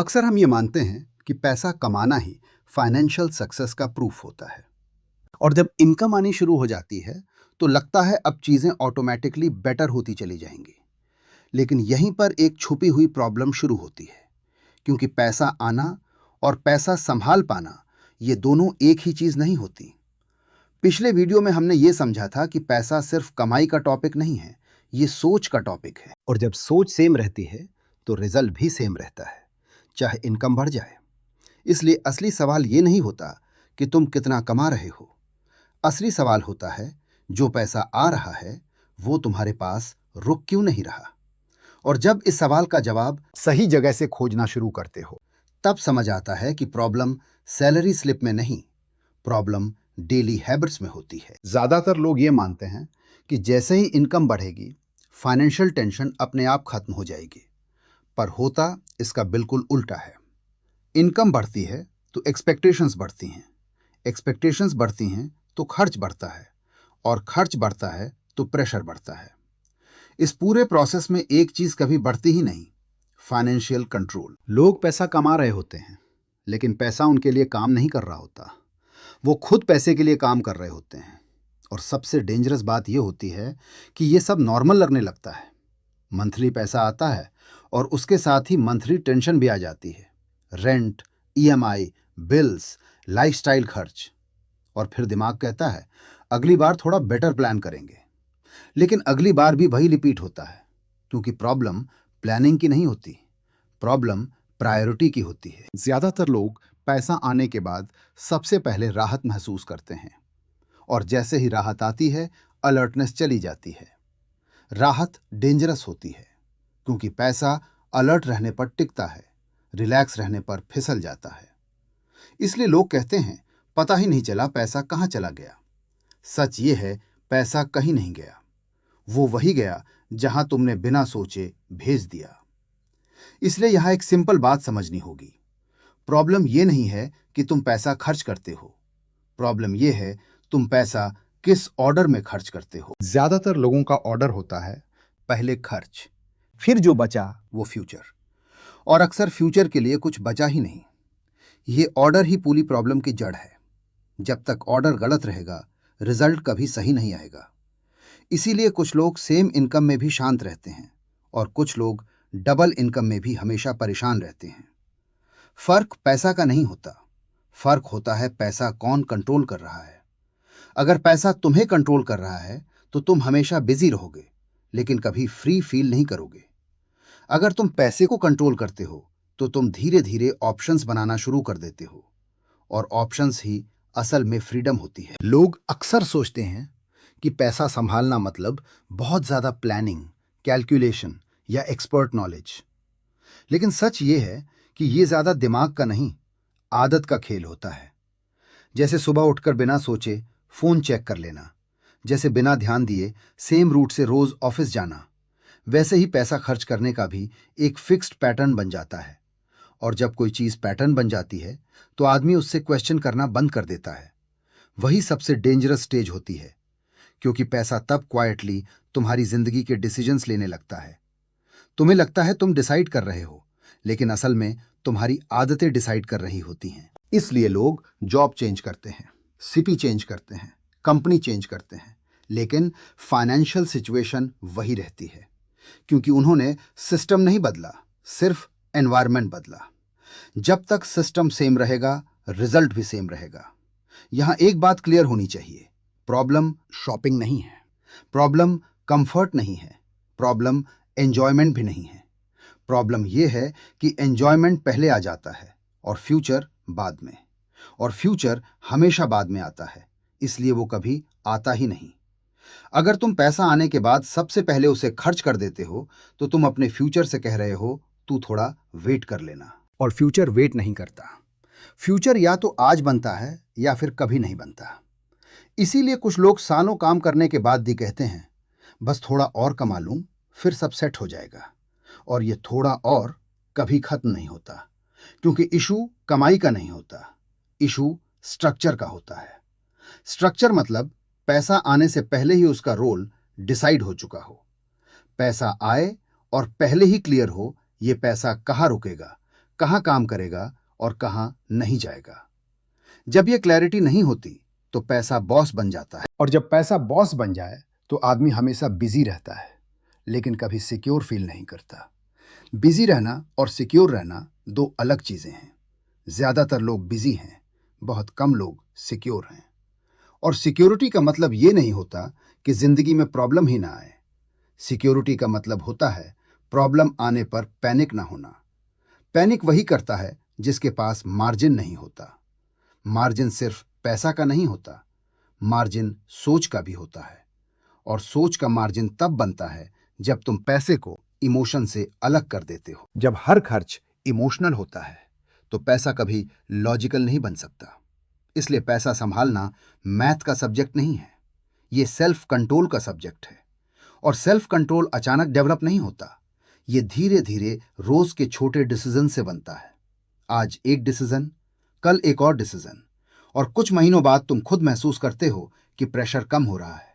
अक्सर हम ये मानते हैं कि पैसा कमाना ही फाइनेंशियल सक्सेस का प्रूफ होता है और जब इनकम आनी शुरू हो जाती है तो लगता है अब चीजें ऑटोमेटिकली बेटर होती चली जाएंगी। लेकिन यहीं पर एक छुपी हुई प्रॉब्लम शुरू होती है, क्योंकि पैसा आना और पैसा संभाल पाना ये दोनों एक ही चीज नहीं होती। पिछले वीडियो में हमने ये समझा था कि पैसा सिर्फ कमाई का टॉपिक नहीं है, ये सोच का टॉपिक है। और जब सोच सेम रहती है तो रिजल्ट भी सेम रहता है, चाहे इनकम बढ़ जाए। इसलिए असली सवाल ये नहीं होता कि तुम कितना कमा रहे हो। असली सवाल होता है जो पैसा आ रहा है वो तुम्हारे पास रुक क्यों नहीं रहा। और जब इस सवाल का जवाब सही जगह से खोजना शुरू करते हो तब समझ आता है कि प्रॉब्लम सैलरी स्लिप में नहीं, प्रॉब्लम डेली हैबिट्स में होती है। ज्यादातर लोग ये मानते हैं कि जैसे ही इनकम बढ़ेगी फाइनेंशियल टेंशन अपने आप खत्म हो जाएगी, पर होता इसका बिल्कुल उल्टा है। इनकम बढ़ती है तो एक्सपेक्टेशंस बढ़ती हैं, एक्सपेक्टेशंस बढ़ती हैं तो खर्च बढ़ता है, और खर्च बढ़ता है तो प्रेशर बढ़ता है। इस पूरे प्रोसेस में एक चीज कभी बढ़ती ही नहीं, फाइनेंशियल कंट्रोल। लोग पैसा कमा रहे होते हैं लेकिन पैसा उनके लिए काम नहीं कर रहा होता, वो खुद पैसे के लिए काम कर रहे होते हैं। और सबसे डेंजरस बात यह होती है कि ये सब नॉर्मल लगने लगता है। मंथली पैसा आता है और उसके साथ ही मंथली टेंशन भी आ जाती है, रेंट, ईएमआई, बिल्स, लाइफस्टाइल खर्च। और फिर दिमाग कहता है अगली बार थोड़ा बेटर प्लान करेंगे, लेकिन अगली बार भी वही रिपीट होता है, क्योंकि प्रॉब्लम प्लानिंग की नहीं होती, प्रॉब्लम प्रायोरिटी की होती है। ज्यादातर लोग पैसा आने के बाद सबसे पहले राहत महसूस करते हैं, और जैसे ही राहत आती है अलर्टनेस चली जाती है। राहत डेंजरस होती है क्योंकि पैसा अलर्ट रहने पर टिकता है, रिलैक्स रहने पर फिसल जाता है। इसलिए लोग कहते हैं पता ही नहीं चला पैसा कहाँ चला गया। सच ये है, पैसा कहीं नहीं गया, वो वही गया जहां तुमने बिना सोचे भेज दिया। इसलिए यहां एक सिंपल बात समझनी होगी। प्रॉब्लम ये नहीं है कि तुम पैसा खर्च करते हो, प्रॉब्लम ये है तुम पैसा किस ऑर्डर में खर्च करते हो। ज्यादातर लोगों का ऑर्डर होता है पहले खर्च, फिर जो बचा वो फ्यूचर, और अक्सर फ्यूचर के लिए कुछ बचा ही नहीं। ये ऑर्डर ही पूरी प्रॉब्लम की जड़ है। जब तक ऑर्डर गलत रहेगा रिजल्ट कभी सही नहीं आएगा। इसीलिए कुछ लोग सेम इनकम में भी शांत रहते हैं और कुछ लोग डबल इनकम में भी हमेशा परेशान रहते हैं। फर्क पैसा का नहीं होता, फर्क होता है पैसा कौन कंट्रोल कर रहा है। अगर पैसा तुम्हें कंट्रोल कर रहा है तो तुम हमेशा बिजी रहोगे, लेकिन कभी फ्री फील नहीं करोगे। अगर तुम पैसे को कंट्रोल करते हो तो तुम धीरे धीरे ऑप्शंस बनाना शुरू कर देते हो, और ऑप्शंस ही असल में फ्रीडम होती है। लोग अक्सर सोचते हैं कि पैसा संभालना मतलब बहुत ज्यादा प्लानिंग, कैलकुलेशन या एक्सपर्ट नॉलेज, लेकिन सच ये है कि ये ज्यादा दिमाग का नहीं, आदत का खेल होता है। जैसे सुबह उठकर बिना सोचे फोन चेक कर लेना, जैसे बिना ध्यान दिए सेम रूट से रोज ऑफिस जाना, वैसे ही पैसा खर्च करने का भी एक फिक्स्ड पैटर्न बन जाता है। और जब कोई चीज पैटर्न बन जाती है तो आदमी उससे क्वेश्चन करना बंद कर देता है। वही सबसे डेंजरस स्टेज होती है, क्योंकि पैसा तब क्वाइटली तुम्हारी जिंदगी के डिसीजंस लेने लगता है। तुम्हें लगता है तुम डिसाइड कर रहे हो, लेकिन असल में तुम्हारी आदतें डिसाइड कर रही होती हैं। इसलिए लोग जॉब चेंज करते हैं, सिटी चेंज करते हैं, कंपनी चेंज करते हैं, लेकिन फाइनेंशियल सिचुएशन वही रहती है, क्योंकि उन्होंने सिस्टम नहीं बदला, सिर्फ एनवायरनमेंट बदला। जब तक सिस्टम सेम रहेगा रिजल्ट भी सेम रहेगा। यहां एक बात क्लियर होनी चाहिए, प्रॉब्लम शॉपिंग नहीं है, प्रॉब्लम कंफर्ट नहीं है, प्रॉब्लम एंजॉयमेंट भी नहीं है। प्रॉब्लम यह है कि एंजॉयमेंट पहले आ जाता है और फ्यूचर बाद में, और फ्यूचर हमेशा बाद में आता है, इसलिए वो कभी आता ही नहीं। अगर तुम पैसा आने के बाद सबसे पहले उसे खर्च कर देते हो तो तुम अपने फ्यूचर से कह रहे हो तू थोड़ा वेट कर लेना। और फ्यूचर वेट नहीं करता। फ्यूचर या तो आज बनता है या फिर कभी नहीं बनता। इसीलिए कुछ लोग सालों काम करने के बाद भी कहते हैं बस थोड़ा और कमा लूं फिर सब सेट हो जाएगा। और ये थोड़ा और कभी खत्म नहीं होता, क्योंकि इशू कमाई का नहीं होता, इशू स्ट्रक्चर का होता है। स्ट्रक्चर मतलब पैसा आने से पहले ही उसका रोल डिसाइड हो चुका हो। पैसा आए और पहले ही क्लियर हो ये पैसा कहाँ रुकेगा, कहाँ काम करेगा और कहाँ नहीं जाएगा। जब ये क्लैरिटी नहीं होती तो पैसा बॉस बन जाता है, और जब पैसा बॉस बन जाए तो आदमी हमेशा बिजी रहता है लेकिन कभी सिक्योर फील नहीं करता। बिजी रहना और सिक्योर रहना दो अलग चीजें हैं। ज्यादातर लोग बिजी हैं, बहुत कम लोग सिक्योर हैं। और सिक्योरिटी का मतलब ये नहीं होता कि जिंदगी में प्रॉब्लम ही ना आए। सिक्योरिटी का मतलब होता है प्रॉब्लम आने पर पैनिक ना होना। पैनिक वही करता है जिसके पास मार्जिन नहीं होता। मार्जिन सिर्फ पैसा का नहीं होता, मार्जिन सोच का भी होता है। और सोच का मार्जिन तब बनता है जब तुम पैसे को इमोशन से अलग कर देते हो। जब हर खर्च इमोशनल होता है तो पैसा कभी लॉजिकल नहीं बन सकता। इसलिए पैसा संभालना मैथ का सब्जेक्ट नहीं है, ये सेल्फ कंट्रोल का सब्जेक्ट है। और सेल्फ कंट्रोल अचानक डेवलप नहीं होता, ये धीरे धीरे रोज के छोटे डिसीजन से बनता है। आज एक डिसीजन, कल एक और डिसीजन, और कुछ महीनों बाद तुम खुद महसूस करते हो कि प्रेशर कम हो रहा है।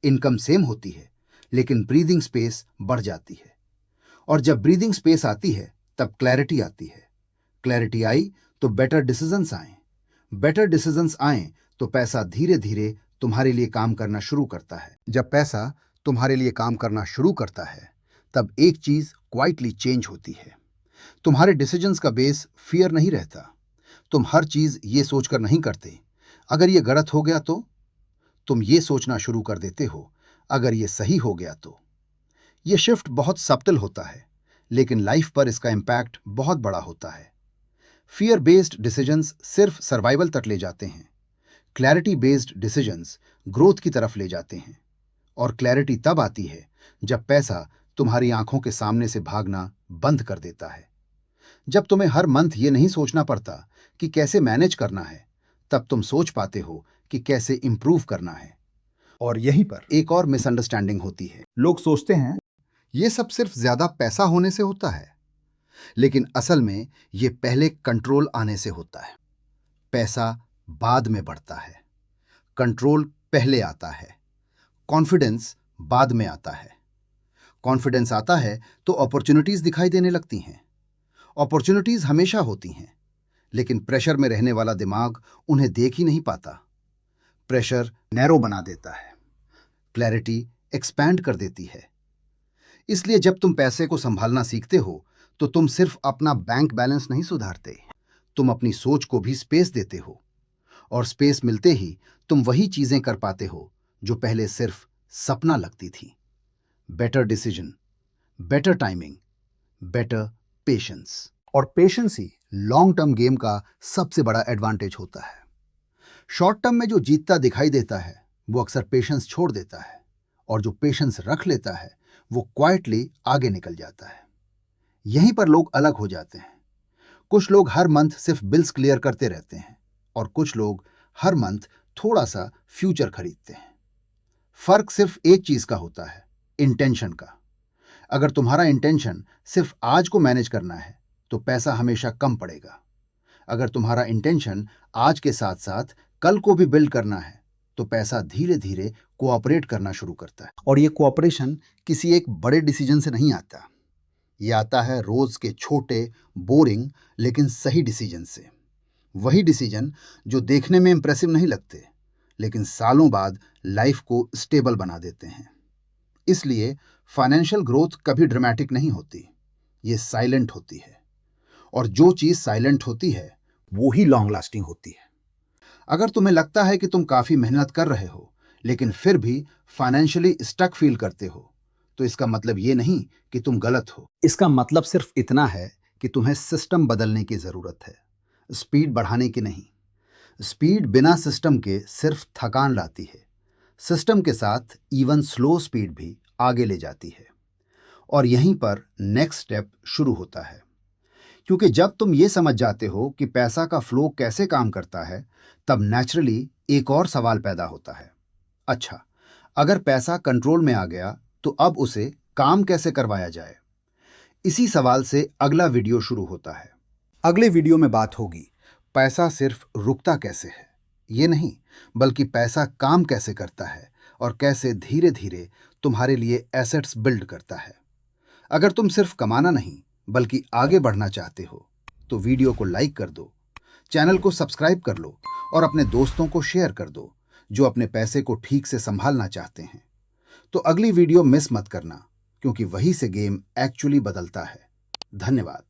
इनकम सेम होती है लेकिन ब्रीदिंग स्पेस बढ़ जाती है। और जब ब्रीदिंग स्पेस आती है तब क्लैरिटी आती है। क्लैरिटी आई तो बेटर डिसीजंस आए। बेटर डिसीजंस आए तो पैसा धीरे धीरे तुम्हारे लिए काम करना शुरू करता है। जब पैसा तुम्हारे लिए काम करना शुरू करता है तब एक चीज क्वाइटली चेंज होती है। तुम्हारे डिसीजंस का बेस फियर नहीं रहता। तुम हर चीज ये सोचकर नहीं करते अगर ये गलत हो गया तो। तुम ये सोचना शुरू कर देते हो अगर ये सही हो गया तो। ये शिफ्ट बहुत सब्टल होता है लेकिन लाइफ पर इसका इम्पैक्ट बहुत बड़ा होता है। फियर बेस्ड डिसीजंस सिर्फ सर्वाइवल तक ले जाते हैं। क्लैरिटी बेस्ड डिसीजंस ग्रोथ की तरफ ले जाते हैं। और क्लैरिटी तब आती है जब पैसा तुम्हारी आंखों के सामने से भागना बंद कर देता है। जब तुम्हें हर मंथ ये नहीं सोचना पड़ता कि कैसे मैनेज करना है, तब तुम सोच पाते हो कि कैसे इंप्रूव करना है। और यहीं पर एक और मिसअंडरस्टैंडिंग होती है। लोग सोचते हैं ये सब सिर्फ ज्यादा पैसा होने से होता है, लेकिन असल में ये पहले कंट्रोल आने से होता है। पैसा बाद में बढ़ता है, कंट्रोल पहले आता है। कॉन्फिडेंस बाद में आता है। कॉन्फिडेंस आता है तो अपॉर्चुनिटीज दिखाई देने लगती हैं। अपॉर्चुनिटीज हमेशा होती हैं, लेकिन प्रेशर में रहने वाला दिमाग उन्हें देख ही नहीं पाता। प्रेशर नैरो बना देता है, क्लैरिटी एक्सपैंड कर देती है। इसलिए जब तुम पैसे को संभालना सीखते हो तो तुम सिर्फ अपना बैंक बैलेंस नहीं सुधारते, तुम अपनी सोच को भी स्पेस देते हो। और स्पेस मिलते ही तुम वही चीजें कर पाते हो जो पहले सिर्फ सपना लगती थी। Better decision, better timing, better patience. और पेशेंस ही लॉन्ग टर्म गेम का सबसे बड़ा एडवांटेज होता है। शॉर्ट टर्म में जो जीतता दिखाई देता है वो अक्सर पेशेंस छोड़ देता है, और जो पेशेंस रख लेता है वो क्वाइटली आगे निकल जाता है। यहीं पर लोग अलग हो जाते हैं। कुछ लोग हर मंथ सिर्फ बिल्स क्लियर करते रहते हैं और कुछ लोग हर मंथ थोड़ा सा फ्यूचर खरीदते हैं। फर्क सिर्फ एक चीज का होता है, इंटेंशन का। अगर तुम्हारा इंटेंशन सिर्फ आज को मैनेज करना है तो पैसा हमेशा कम पड़ेगा। अगर तुम्हारा इंटेंशन आज के साथ साथ कल को भी बिल्ड करना है तो पैसा धीरे धीरे कोऑपरेट करना शुरू करता है। और ये कोऑपरेशन किसी एक बड़े डिसीजन से नहीं आता, ये आता है रोज के छोटे, बोरिंग लेकिन सही डिसीजन से। वही डिसीजन जो देखने में इंप्रेसिव नहीं लगते लेकिन सालों बाद लाइफ को स्टेबल बना देते हैं। इसलिए फाइनेंशियल ग्रोथ कभी ड्रामेटिक नहीं होती, ये साइलेंट होती है। और जो चीज साइलेंट होती है वो ही लॉन्ग लास्टिंग होती है। अगर तुम्हें लगता है कि तुम काफी मेहनत कर रहे हो लेकिन फिर भी फाइनेंशियली स्टक फील करते हो, तो इसका मतलब ये नहीं कि तुम गलत हो। इसका मतलब सिर्फ इतना है कि तुम्हें सिस्टम बदलने की जरूरत है, स्पीड बढ़ाने की नहीं। स्पीड बिना सिस्टम के सिर्फ थकान लाती है, सिस्टम के साथ इवन स्लो स्पीड भी आगे ले जाती है। और यहीं पर नेक्स्ट स्टेप शुरू होता है, क्योंकि जब तुम ये समझ जाते हो कि पैसा का फ्लो कैसे काम करता है, तब नेचुरली एक और सवाल पैदा होता है। अच्छा, अगर पैसा कंट्रोल में आ गया तो अब उसे काम कैसे करवाया जाए? इसी सवाल से अगला वीडियो शुरू होता है। अगले वीडियो में बात होगी पैसा सिर्फ रुकता कैसे है, ये नहीं, बल्कि पैसा काम कैसे करता है और कैसे धीरे धीरे तुम्हारे लिए एसेट्स बिल्ड करता है। अगर तुम सिर्फ कमाना नहीं बल्कि आगे बढ़ना चाहते हो तो वीडियो को लाइक कर दो, चैनल को सब्सक्राइब कर लो और अपने दोस्तों को शेयर कर दो जो अपने पैसे को ठीक से संभालना चाहते हैं। तो अगली वीडियो मिस मत करना, क्योंकि वहीं से गेम एक्चुअली बदलता है। धन्यवाद।